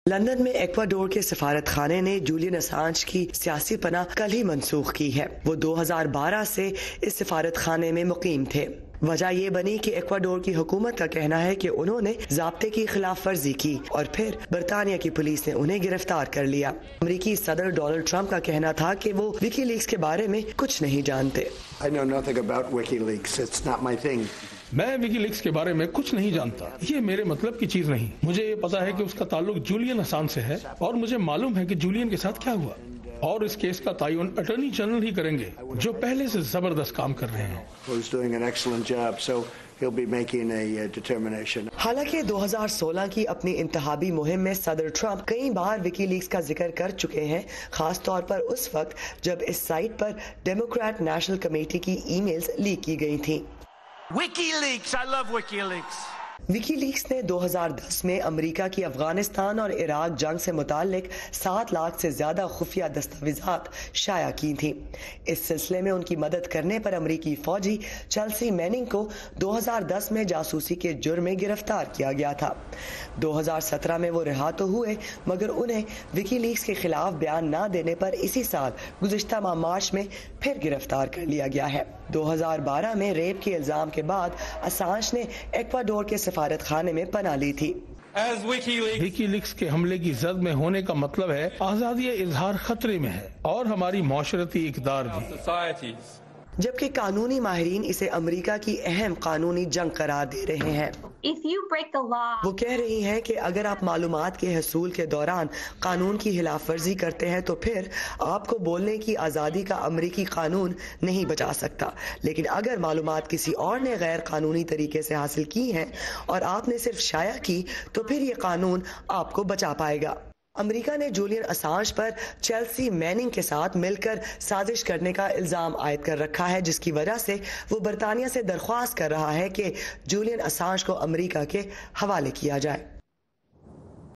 London میں Ecuador کے سفارت خانے نے جولین اسانج کی سیاسی پناہ کل ہی منسوخ کی ہے۔ وہ 2012 سے اس سفارت خانے میں مقیم تھے۔ وجہ یہ بنی کہ ایکواڈور کی حکومت کا کہنا ہے کہ انہوں نے ضابطے کی خلاف ورزی کی اور پھر برطانیہ کی پولیس نے انہیں گرفتار کر لیا۔ امریکی صدر ڈونلڈ ٹرمپ کا کہنا تھا کہ وہ وکی لیکس کے بارے میں کچھ نہیں جانتے۔ میں وکی لیکس کے بارے میں کچھ نہیں جانتا، یہ میرے مطلب کی چیز نہیں۔ مجھے یہ پتا ہے کہ اس کا تعلق جولین اسانج سے ہے اور مجھے معلوم ہے کہ جولین کے ساتھ کیا ہوا، اور اس کیس کا تعین اٹارنی جنرل ہی کریں گے جو پہلے سے زبردست کام کر رہے ہیں۔ حالانکہ 2016 کی اپنی انتخابی مہم میں صدر ٹرمپ کئی بار وکی لیکس کا ذکر کر چکے ہیں، خاص طور پر اس وقت جب اس سائٹ پر ڈیموکریٹ نیشنل کمیٹی کی ای میلز لیک کی گئی تھیں۔ WikiLeaks, I love WikiLeaks. WikiLeaks نے 2010 میں امریکہ کی افغانستان اور عراق جنگ سے متعلق 7 لاکھ سے زیادہ خفیہ دستاویزات شائع کی تھیں۔ اس سلسلے میں ان کی مدد کرنے پر امریکی فوجی چیلسی میننگ کو 2010 میں جاسوسی کے جرم میں گرفتار کیا گیا تھا۔ 2017 میں وہ رہا تو ہوئے، مگر انہیں وکی لیکس کے خلاف بیان نہ دینے پر اسی سال گزشتہ ماہ مارچ میں پھر گرفتار کر لیا گیا ہے۔ 2012 میں ریپ کے الزام کے بعد اسانج نے ایکواڈور کے سفارت خانے میں پناہ لی تھی۔ وکی لیکس کے حملے کی زد میں ہونے کا مطلب ہے آزادی اظہار خطرے میں ہے اور ہماری معاشرتی اقدار بھی، جبکہ قانونی ماہرین اسے امریکہ کی اہم قانونی جنگ قرار دے رہے ہیں۔ وہ کہہ رہی ہیں کہ اگر آپ معلومات کے حصول کے دوران قانون کی خلاف ورزی کرتے ہیں تو پھر آپ کو بولنے کی آزادی کا امریکی قانون نہیں بچا سکتا، لیکن اگر معلومات کسی اور نے غیر قانونی طریقے سے حاصل کی ہیں اور آپ نے صرف شائع کی تو پھر یہ قانون آپ کو بچا پائے گا۔ امریکہ نے جولین اسانج پر چیلسی میننگ کے ساتھ مل کر سازش کرنے کا الزام عائد کر رکھا ہے، جس کی وجہ سے وہ برطانیہ سے درخواست کر رہا ہے کہ جولین اسانج کو امریکہ کے حوالے کیا جائے۔